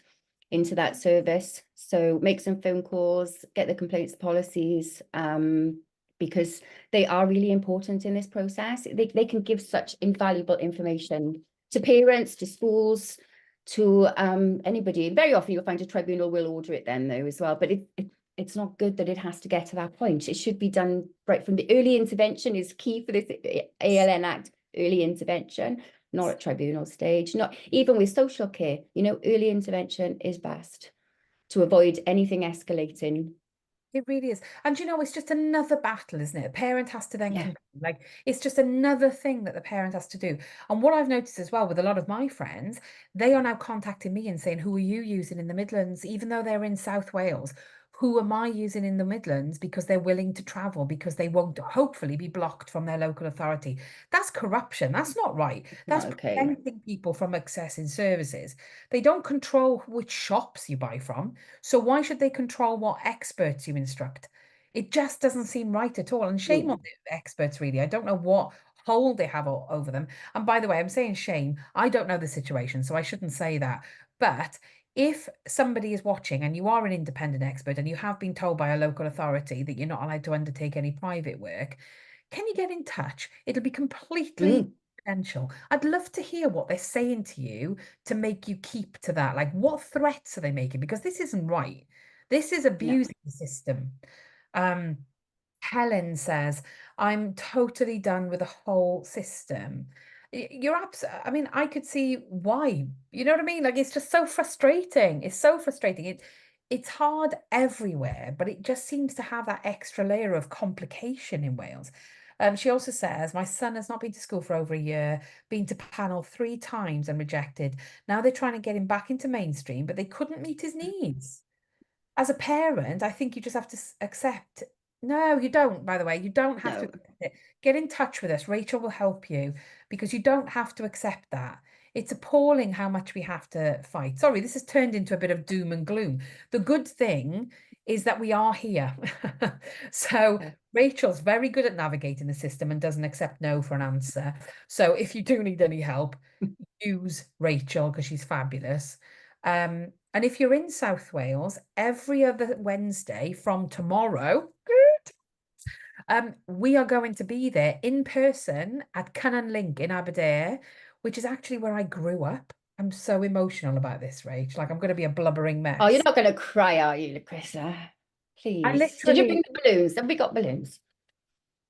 Speaker 2: into that service. So make some phone calls, get the complaints policies, because they are really important in this process. They can give such invaluable information to parents, to schools, to anybody. Very often you'll find a tribunal will order it then though as well. But it's not good that it has to get to that point. It should be done right from the early intervention is key for this ALN Act, early intervention, not at tribunal stage, not even with social care, early intervention is best to avoid anything escalating.
Speaker 1: It really is. And it's just another battle, isn't it? A parent has to then
Speaker 2: Yeah.
Speaker 1: like it's just another thing that the parent has to do. And what I've noticed as well with a lot of my friends, they are now contacting me and saying, who are you using in the Midlands, even though they're in South Wales? who am I using in the Midlands because they're willing to travel because they won't hopefully be blocked from their local authority? That's corruption. That's not right. That's
Speaker 2: Not okay.
Speaker 1: preventing people from accessing services. They don't control which shops you buy from. So why should they control what experts you instruct? It just doesn't seem right at all. And shame
Speaker 2: Mm,
Speaker 1: on the experts, really. I don't know what hold they have over them. And by the way, I'm saying shame. I don't know the situation, so I shouldn't say that. But if somebody is watching and you are an independent expert and you have been told by a local authority that you're not allowed to undertake any private work, can you get in touch? It'll be completely
Speaker 2: mm,
Speaker 1: confidential. I'd love to hear what they're saying to you to make you keep to that. Like, what threats are they making? Because this isn't right. This is
Speaker 2: no.
Speaker 1: abusing the system. Um, Helen says, I'm totally done with the whole system. You're absolutely, I mean, I could see why. You know what I mean? Like, it's just so frustrating. It's so frustrating. It's hard everywhere, but it just seems to have that extra layer of complication in Wales. She also says, my son has not been to school for over a year, been to panel 3 times and rejected. Now they're trying to get him back into mainstream, but they couldn't meet his needs. As a parent, I think you just have to accept. No, you don't, by the way. You don't have to
Speaker 2: No.
Speaker 1: accept it. Get in touch with us. Rachel will help you because you don't have to accept that. It's appalling how much we have to fight. Sorry, this has turned into a bit of doom and gloom. The good thing is that we are here. So
Speaker 2: Yeah.
Speaker 1: Rachel's very good at navigating the system and doesn't accept no for an answer. So if you do need any help, use Rachel because she's fabulous. And if you're in South Wales, every other Wednesday from tomorrow, we are going to be there in person at Cynnon Link in Aberdare, which is actually where I grew up. I'm so emotional about this, Rach. Like I'm going to be a blubbering
Speaker 2: Oh, you're
Speaker 1: mess.
Speaker 2: not going to cry, are you, Lucreza?
Speaker 1: I
Speaker 2: Please. Did you bring
Speaker 1: literally,
Speaker 2: the balloons? Have we got balloons?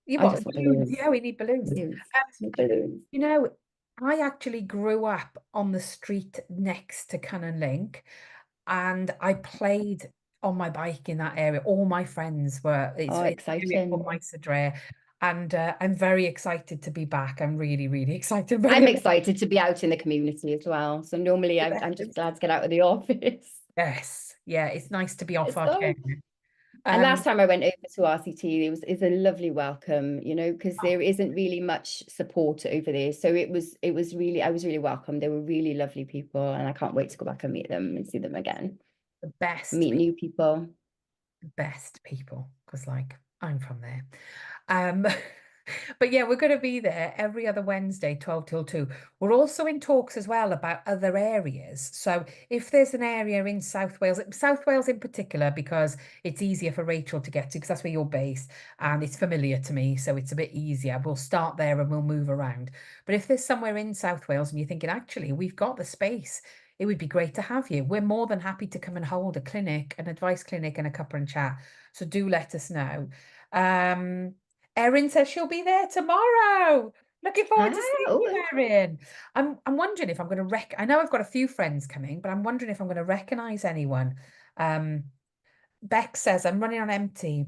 Speaker 1: you
Speaker 2: I
Speaker 1: what,
Speaker 2: just want
Speaker 1: balloons?
Speaker 2: balloons.
Speaker 1: Yeah, we need balloons.
Speaker 2: Balloons. Balloons.
Speaker 1: You know, I actually grew up on the street next to Cynnon Link. And I played on my bike in that area. All my friends were, it's
Speaker 2: Oh,
Speaker 1: an area called
Speaker 2: exciting.
Speaker 1: Dre, and I'm very excited to be back. I'm really, really excited about
Speaker 2: I'm
Speaker 1: it.
Speaker 2: excited to be out in the community as well. So normally I'm just glad to get out of the office.
Speaker 1: Yes, yeah, it's nice to be off
Speaker 2: It's
Speaker 1: our chair.
Speaker 2: so. And last
Speaker 1: Um,
Speaker 2: time I went over to RCT, it was a lovely welcome, because
Speaker 1: oh,
Speaker 2: there isn't really much support over there. So it was really, I was really welcome. They were really lovely people, and I can't wait to go back and meet them and see them again.
Speaker 1: the best
Speaker 2: Meet new people.
Speaker 1: best people because like I'm from there. Um but yeah, we're going to be there every other Wednesday 12 till 2. We're also in talks as well about other areas. So if there's an area in South Wales in particular, because it's easier for Rachel to get to because that's where you're based and it's familiar to me, so it's a bit easier. We'll start there and we'll move around. But if there's somewhere in South Wales and you're thinking actually we've got the space, it would be great to have you. We're more than happy to come and hold a clinic, an advice clinic and a cuppa and chat. So do let us know. Um, Erin says she'll be there tomorrow. Looking forward to seeing
Speaker 2: Oh,
Speaker 1: you, Erin. I'm wondering if I'm going to I know I've got a few friends coming, but I'm wondering if I'm going to recognize anyone. Um, Beck says I'm running on empty.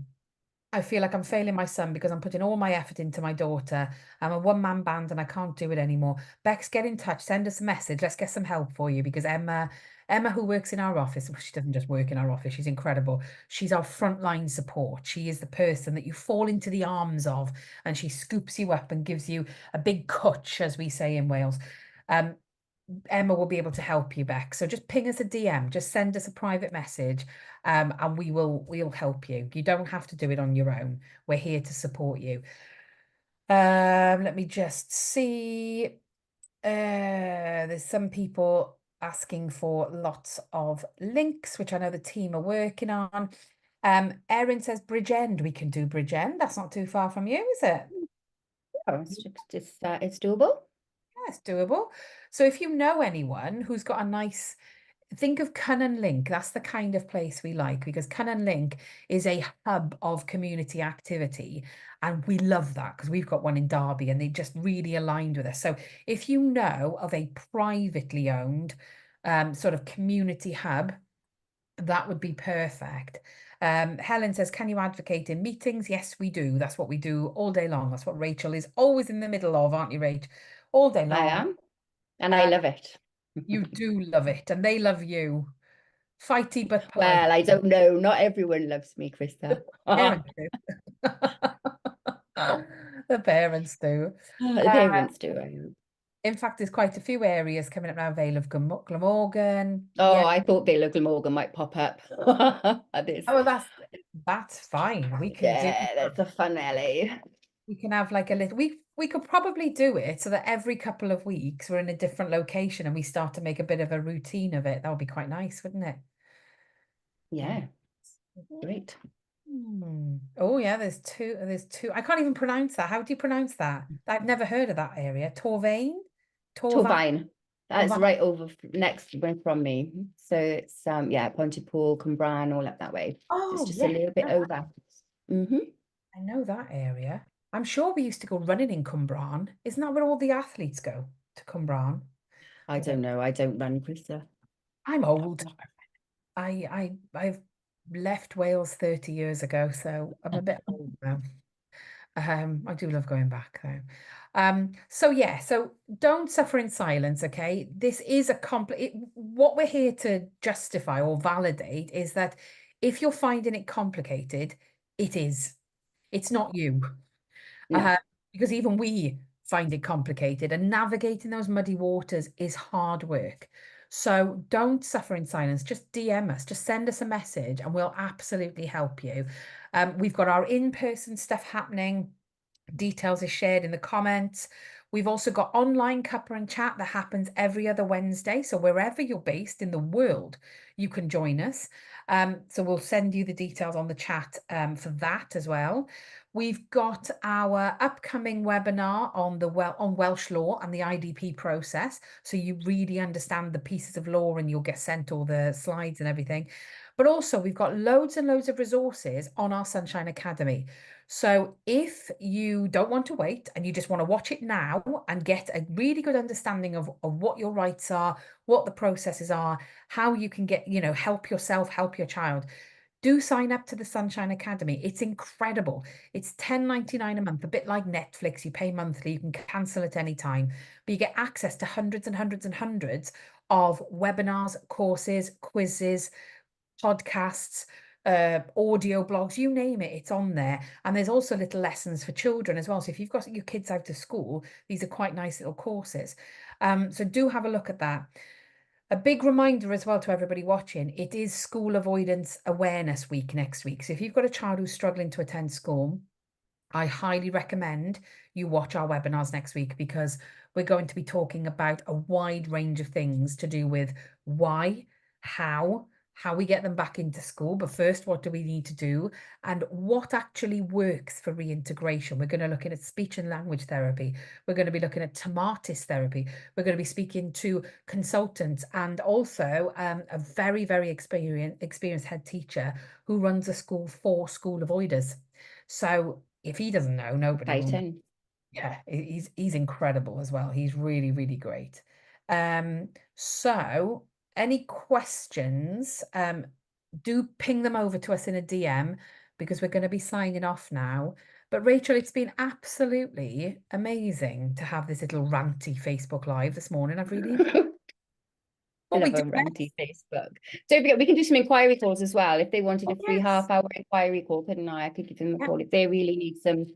Speaker 1: I feel like I'm failing my son because I'm putting all my effort into my daughter. I'm a one-man band and I can't do it anymore. Bex, get in touch. Send us a message. Let's get some help for you because Emma, who works in our office, well, she doesn't just work in our office. She's incredible. She's our frontline support. She is the person that you fall into the arms of, and she scoops you up and gives you a big cutch, as we say in Wales. Um, Emma will be able to help you, Beck. So just ping us a DM, just send us a private message, and we'll help you. You don't have to do it on your own. We're here to support you. Let me just see. There's some people asking for lots of links, which I know the team are working on. Erin says Bridgend. We can do Bridgend. That's not too far from you, is it?
Speaker 2: it's doable.
Speaker 1: Yeah, it's doable. So if you know anyone who's got a nice, think of Cynnon Link. That's the kind of place we like because Cynnon Link is a hub of community activity. And we love that because we've got one in Derby and they just really aligned with us. So if you know of a privately owned sort of community hub, that would be perfect. Helen says, can you advocate in meetings? Yes, we do. That's what we do all day long. That's what Rachel is always in the middle of, aren't you, Rach? All day
Speaker 2: I
Speaker 1: long.
Speaker 2: am, and I
Speaker 1: Uh,
Speaker 2: love it.
Speaker 1: you do love it, and they love you. Fighty but polite.
Speaker 2: Well, I don't know. Not everyone loves me, Krista.
Speaker 1: Parents do. The parents do.
Speaker 2: The parents do. I know.
Speaker 1: In fact, there's quite a few areas coming up now. Vale of Glamorgan. Yeah.
Speaker 2: Oh, I thought Vale of Glamorgan might pop up. This.
Speaker 1: Oh, that's fine. We can do
Speaker 2: Yeah, that's a fun LA.
Speaker 1: we can have like a little we could probably do it so that every couple of weeks we're in a different location and we start to make a bit of a routine of it. That would be quite nice, wouldn't it?
Speaker 2: Yeah, great.
Speaker 1: Oh yeah, there's two. I can't even pronounce that. How do you pronounce that? I've never heard of that area. Torvain? Torvain.
Speaker 2: Torvine. That's right over next from me. So it's yeah, Pontypool, Cwmbran, all up that way. It's
Speaker 1: Oh,
Speaker 2: just a
Speaker 1: yeah.
Speaker 2: little bit over.
Speaker 1: I know that area. I'm sure we used to go running in Cwmbran. Isn't that where all the athletes go to Cwmbran?
Speaker 2: I don't know. I don't run, Krista.
Speaker 1: I'm old. I've left Wales 30 years ago, so I'm a bit old now. I do love going back though. So yeah, so don't suffer in silence, okay? This is what we're here to justify or validate is that if you're finding it complicated, it is. It's not you.
Speaker 2: No.
Speaker 1: Because even we find it complicated and navigating those muddy waters is hard work. So don't suffer in silence. Just DM us, just send us a message and we'll absolutely help you. We've got our in-person stuff happening. Details are shared in the comments. We've also got online cuppa and chat that happens every other Wednesday. So wherever you're based in the world, you can join us. So we'll send you the details on the chat for that as well. We've got our upcoming webinar on on Welsh law and the IDP process. So you really understand the pieces of law and you'll get sent all the slides and everything. But also we've got loads and loads of resources on our Sunshine Academy. So if you don't want to wait and you just want to watch it now and get a really good understanding of what your rights are, what the processes are, how you can get, help yourself, help your child, do sign up to the Sunshine Academy. It's incredible. It's $10.99 a month, a bit like Netflix. You pay monthly, you can cancel at any time, but you get access to hundreds and hundreds and hundreds of webinars, courses, quizzes, podcasts, audio blogs, you name it, it's on there. And there's also little lessons for children as well. So if you've got your kids out of school, these are quite nice little courses. So do have a look at that. A big reminder as well to everybody watching, it is School Avoidance Awareness Week next week. So if you've got a child who's struggling to attend school, I highly recommend you watch our webinars next week because we're going to be talking about a wide range of things to do with why, how we get them back into school. But first, what do we need to do? And what actually works for reintegration? We're going to look at speech and language therapy. We're going to be looking at tomatis therapy. We're going to be speaking to consultants and also a very, very experienced head teacher who runs a school for school avoiders. So if he doesn't know, nobody will.
Speaker 2: Titan.
Speaker 1: Yeah, he's incredible as well. He's really, really great. So any questions, do ping them over to us in a DM because we're going to be signing off now. But Rachel, it's been absolutely amazing to have this little ranty Facebook Live this morning. I've really
Speaker 2: I love a ranty Facebook. Don't forget, we can do some inquiry calls as well. If they wanted a free half-hour inquiry call, couldn't I? I could give them a call if they really need some,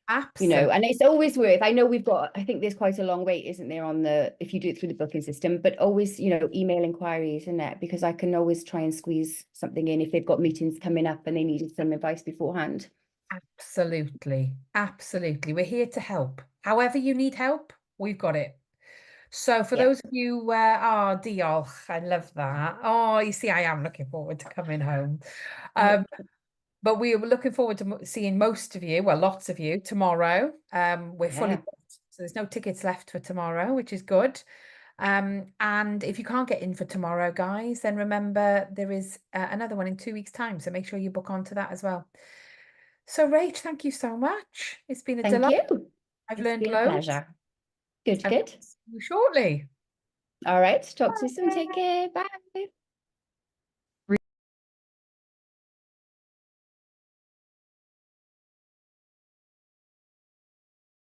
Speaker 1: absolutely.
Speaker 2: and it's always worth, I know I think there's quite a long wait, isn't there, if you do it through the booking system, but always, email inquiries, isn't it? Because I can always try and squeeze something in if they've got meetings coming up and they needed some advice beforehand.
Speaker 1: Absolutely. Absolutely. We're here to help. However you need help, we've got it. So for those of you diolch, I love that. Oh, you see, I am looking forward to coming home. But we were looking forward to seeing most of you, well, lots of you tomorrow. We're fully booked, so there's no tickets left for tomorrow, which is good. And if you can't get in for tomorrow, guys, then remember there is another one in 2 weeks' time. So make sure you book onto that as well. So Rach, thank you so much. It's been a delight.
Speaker 2: Thank you.
Speaker 1: I've
Speaker 2: It's
Speaker 1: learned
Speaker 2: been a
Speaker 1: loads.
Speaker 2: pleasure. Good.
Speaker 1: See you shortly.
Speaker 2: All right. Talk to you soon. Take care. Bye.